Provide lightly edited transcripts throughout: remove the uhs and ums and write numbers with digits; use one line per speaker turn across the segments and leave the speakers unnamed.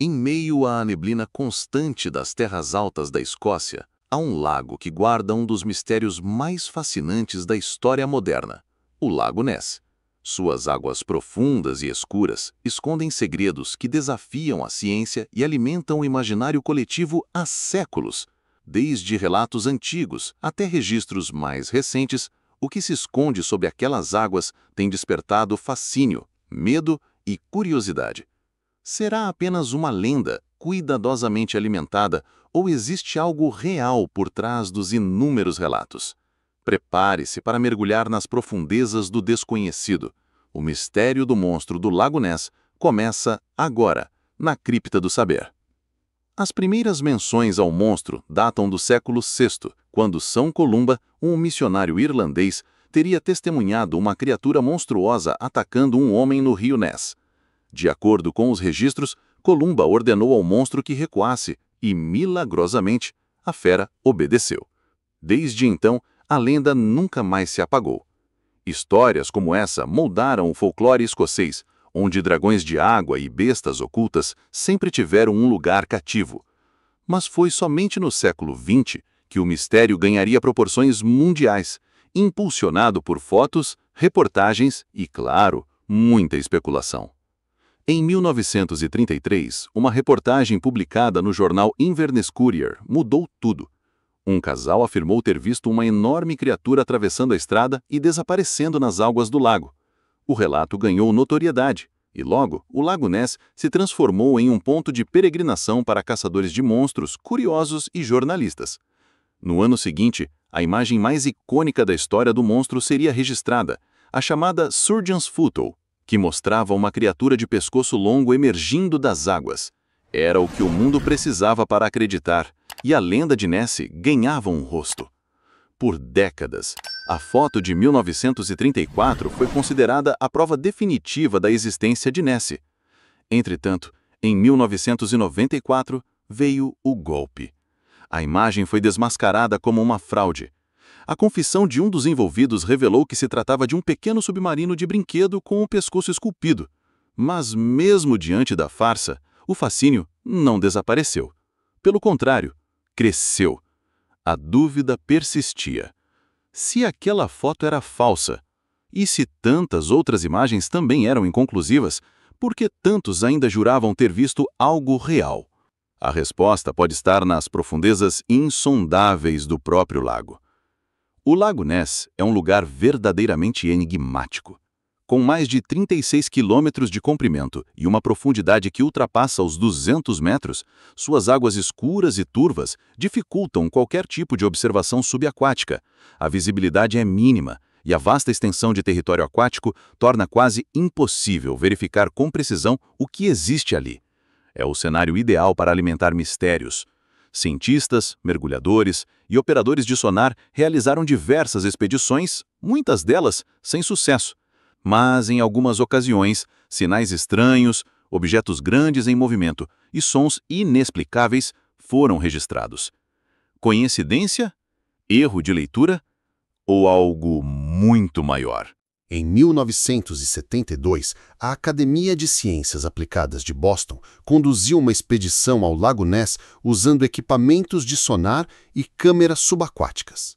Em meio à neblina constante das terras altas da Escócia, há um lago que guarda um dos mistérios mais fascinantes da história moderna, o Lago Ness. Suas águas profundas e escuras escondem segredos que desafiam a ciência e alimentam o imaginário coletivo há séculos. Desde relatos antigos até registros mais recentes, o que se esconde sob aquelas águas tem despertado fascínio, medo e curiosidade. Será apenas uma lenda, cuidadosamente alimentada, ou existe algo real por trás dos inúmeros relatos? Prepare-se para mergulhar nas profundezas do desconhecido. O mistério do monstro do Lago Ness começa agora, na Cripta do Saber. As primeiras menções ao monstro datam do século VI, quando São Columba, um missionário irlandês, teria testemunhado uma criatura monstruosa atacando um homem no rio Ness. De acordo com os registros, Columba ordenou ao monstro que recuasse e, milagrosamente, a fera obedeceu. Desde então, a lenda nunca mais se apagou. Histórias como essa moldaram o folclore escocês, onde dragões de água e bestas ocultas sempre tiveram um lugar cativo. Mas foi somente no século XX que o mistério ganharia proporções mundiais, impulsionado por fotos, reportagens e, claro, muita especulação. Em 1933, uma reportagem publicada no jornal Inverness Courier mudou tudo. Um casal afirmou ter visto uma enorme criatura atravessando a estrada e desaparecendo nas águas do lago. O relato ganhou notoriedade e, logo, o Lago Ness se transformou em um ponto de peregrinação para caçadores de monstros, curiosos e jornalistas. No ano seguinte, a imagem mais icônica da história do monstro seria registrada, a chamada Surgeon's Photo, que mostrava uma criatura de pescoço longo emergindo das águas. Era o que o mundo precisava para acreditar, e a lenda de Nessie ganhava um rosto. Por décadas, a foto de 1934 foi considerada a prova definitiva da existência de Nessie. Entretanto, em 1994, veio o golpe. A imagem foi desmascarada como uma fraude. A confissão de um dos envolvidos revelou que se tratava de um pequeno submarino de brinquedo com o pescoço esculpido. Mas mesmo diante da farsa, o fascínio não desapareceu. Pelo contrário, cresceu. A dúvida persistia. Se aquela foto era falsa, e se tantas outras imagens também eram inconclusivas, por que tantos ainda juravam ter visto algo real? A resposta pode estar nas profundezas insondáveis do próprio lago. O Lago Ness é um lugar verdadeiramente enigmático. Com mais de 36 quilômetros de comprimento e uma profundidade que ultrapassa os 200 metros, suas águas escuras e turvas dificultam qualquer tipo de observação subaquática. A visibilidade é mínima e a vasta extensão de território aquático torna quase impossível verificar com precisão o que existe ali. É o cenário ideal para alimentar mistérios. Cientistas, mergulhadores e operadores de sonar realizaram diversas expedições, muitas delas sem sucesso. Mas, em algumas ocasiões, sinais estranhos, objetos grandes em movimento e sons inexplicáveis foram registrados. Coincidência? Erro de leitura? Ou algo muito maior?
Em 1972, a Academia de Ciências Aplicadas de Boston conduziu uma expedição ao Lago Ness usando equipamentos de sonar e câmeras subaquáticas.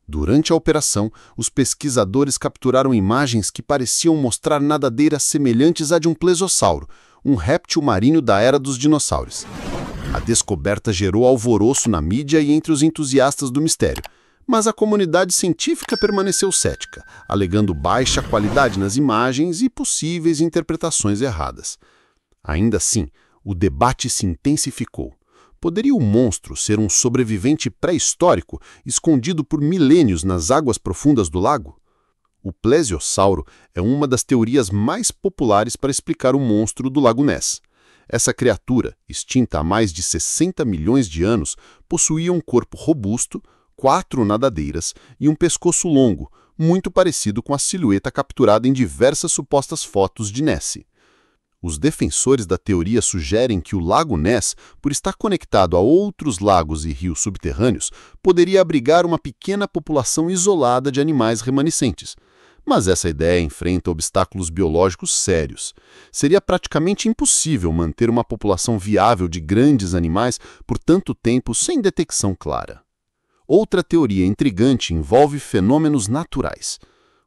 Durante a operação, os pesquisadores capturaram imagens que pareciam mostrar nadadeiras semelhantes à de um plesiossauro, um réptil marinho da era dos dinossauros. A descoberta gerou alvoroço na mídia e entre os entusiastas do mistério, mas a comunidade científica permaneceu cética, alegando baixa qualidade nas imagens e possíveis interpretações erradas. Ainda assim, o debate se intensificou. Poderia o monstro ser um sobrevivente pré-histórico escondido por milênios nas águas profundas do lago? O plesiosauro é uma das teorias mais populares para explicar o monstro do Lago Ness. Essa criatura, extinta há mais de 60 milhões de anos, possuía um corpo robusto, 4 nadadeiras e um pescoço longo, muito parecido com a silhueta capturada em diversas supostas fotos de Nessie. Os defensores da teoria sugerem que o Lago Ness, por estar conectado a outros lagos e rios subterrâneos, poderia abrigar uma pequena população isolada de animais remanescentes. Mas essa ideia enfrenta obstáculos biológicos sérios. Seria praticamente impossível manter uma população viável de grandes animais por tanto tempo sem detecção clara. Outra teoria intrigante envolve fenômenos naturais.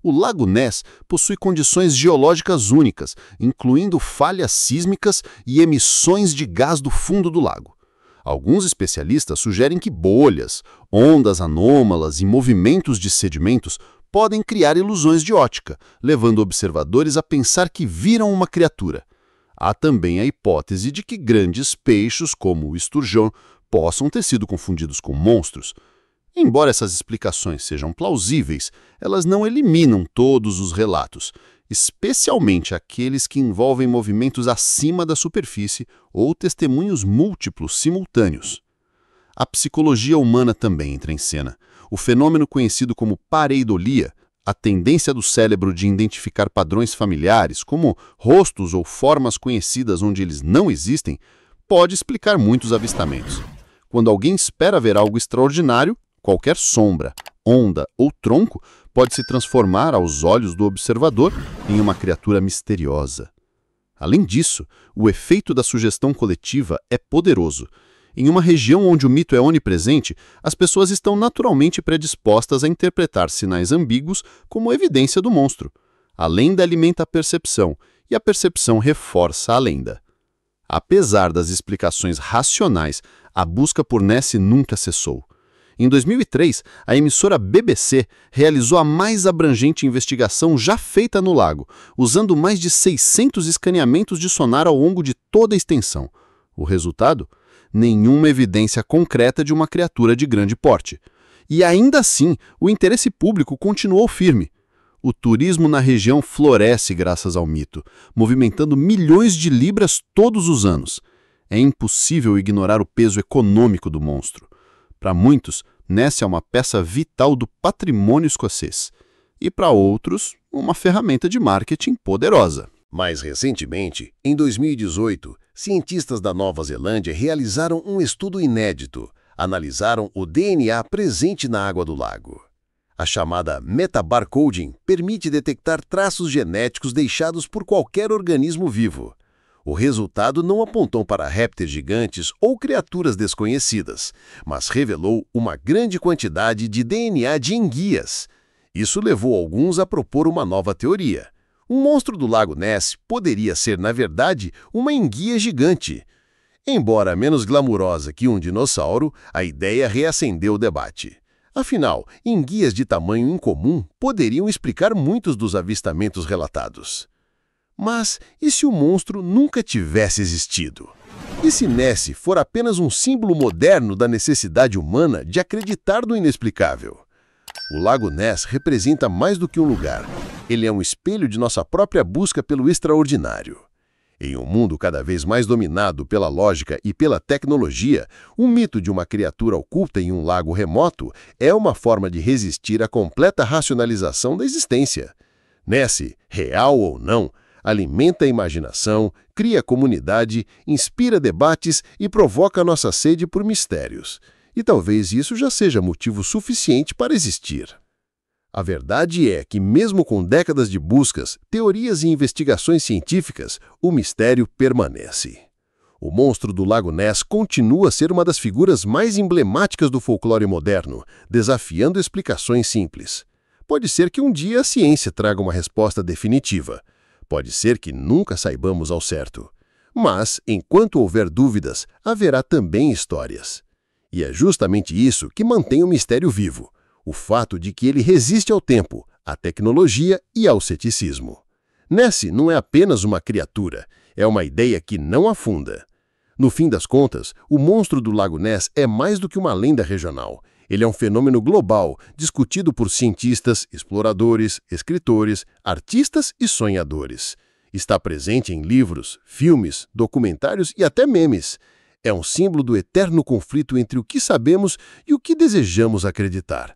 O Lago Ness possui condições geológicas únicas, incluindo falhas sísmicas e emissões de gás do fundo do lago. Alguns especialistas sugerem que bolhas, ondas anômalas e movimentos de sedimentos podem criar ilusões de ótica, levando observadores a pensar que viram uma criatura. Há também a hipótese de que grandes peixes, como o esturjão, possam ter sido confundidos com monstros. Embora essas explicações sejam plausíveis, elas não eliminam todos os relatos, especialmente aqueles que envolvem movimentos acima da superfície ou testemunhos múltiplos simultâneos. A psicologia humana também entra em cena. O fenômeno conhecido como pareidolia, a tendência do cérebro de identificar padrões familiares, como rostos ou formas conhecidas onde eles não existem, pode explicar muitos avistamentos. Quando alguém espera ver algo extraordinário, qualquer sombra, onda ou tronco pode se transformar aos olhos do observador em uma criatura misteriosa. Além disso, o efeito da sugestão coletiva é poderoso. Em uma região onde o mito é onipresente, as pessoas estão naturalmente predispostas a interpretar sinais ambíguos como evidência do monstro. A lenda alimenta a percepção, e a percepção reforça a lenda. Apesar das explicações racionais, a busca por Nessie nunca cessou. Em 2003, a emissora BBC realizou a mais abrangente investigação já feita no lago, usando mais de 600 escaneamentos de sonar ao longo de toda a extensão. O resultado? Nenhuma evidência concreta de uma criatura de grande porte. E ainda assim, o interesse público continuou firme. O turismo na região floresce graças ao mito, movimentando milhões de libras todos os anos. É impossível ignorar o peso econômico do monstro. Para muitos, Nessie é uma peça vital do patrimônio escocês. E para outros, uma ferramenta de marketing poderosa.
Mais recentemente, em 2018, cientistas da Nova Zelândia realizaram um estudo inédito. Analisaram o DNA presente na água do lago. A chamada metabarcoding permite detectar traços genéticos deixados por qualquer organismo vivo. O resultado não apontou para répteis gigantes ou criaturas desconhecidas, mas revelou uma grande quantidade de DNA de enguias. Isso levou alguns a propor uma nova teoria. Um monstro do Lago Ness poderia ser, na verdade, uma enguia gigante. Embora menos glamurosa que um dinossauro, a ideia reacendeu o debate. Afinal, enguias de tamanho incomum poderiam explicar muitos dos avistamentos relatados. Mas e se o monstro nunca tivesse existido? E se Nessie for apenas um símbolo moderno da necessidade humana de acreditar no inexplicável? O Lago Ness representa mais do que um lugar. Ele é um espelho de nossa própria busca pelo extraordinário. Em um mundo cada vez mais dominado pela lógica e pela tecnologia, o mito de uma criatura oculta em um lago remoto é uma forma de resistir à completa racionalização da existência. Nessie, real ou não, alimenta a imaginação, cria comunidade, inspira debates e provoca nossa sede por mistérios. E talvez isso já seja motivo suficiente para existir. A verdade é que, mesmo com décadas de buscas, teorias e investigações científicas, o mistério permanece. O monstro do Lago Ness continua a ser uma das figuras mais emblemáticas do folclore moderno, desafiando explicações simples. Pode ser que um dia a ciência traga uma resposta definitiva. Pode ser que nunca saibamos ao certo. Mas, enquanto houver dúvidas, haverá também histórias. E é justamente isso que mantém o mistério vivo. O fato de que ele resiste ao tempo, à tecnologia e ao ceticismo. Nessie não é apenas uma criatura, é uma ideia que não afunda. No fim das contas, o monstro do Lago Ness é mais do que uma lenda regional. Ele é um fenômeno global, discutido por cientistas, exploradores, escritores, artistas e sonhadores. Está presente em livros, filmes, documentários e até memes. É um símbolo do eterno conflito entre o que sabemos e o que desejamos acreditar.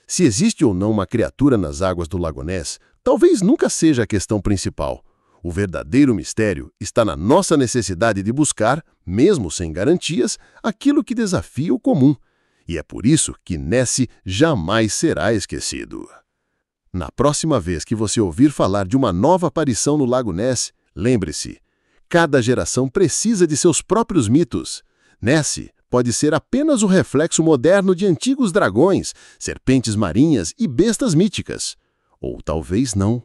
Se existe ou não uma criatura nas águas do Lago Ness, talvez nunca seja a questão principal. O verdadeiro mistério está na nossa necessidade de buscar, mesmo sem garantias, aquilo que desafia o comum. E é por isso que Nessie jamais será esquecido. Na próxima vez que você ouvir falar de uma nova aparição no Lago Ness, lembre-se, cada geração precisa de seus próprios mitos. Ness pode ser apenas o reflexo moderno de antigos dragões, serpentes marinhas e bestas míticas. Ou talvez não.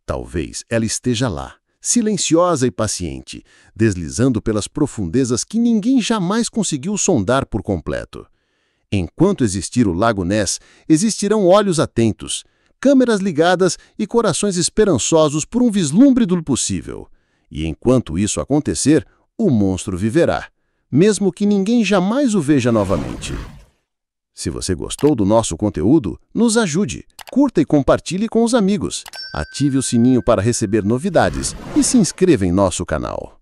Talvez ela esteja lá, silenciosa e paciente, deslizando pelas profundezas que ninguém jamais conseguiu sondar por completo. Enquanto existir o Lago Ness, existirão olhos atentos, câmeras ligadas e corações esperançosos por um vislumbre do possível. E enquanto isso acontecer, o monstro viverá, mesmo que ninguém jamais o veja novamente. Se você gostou do nosso conteúdo, nos ajude, curta e compartilhe com os amigos, ative o sininho para receber novidades e se inscreva em nosso canal.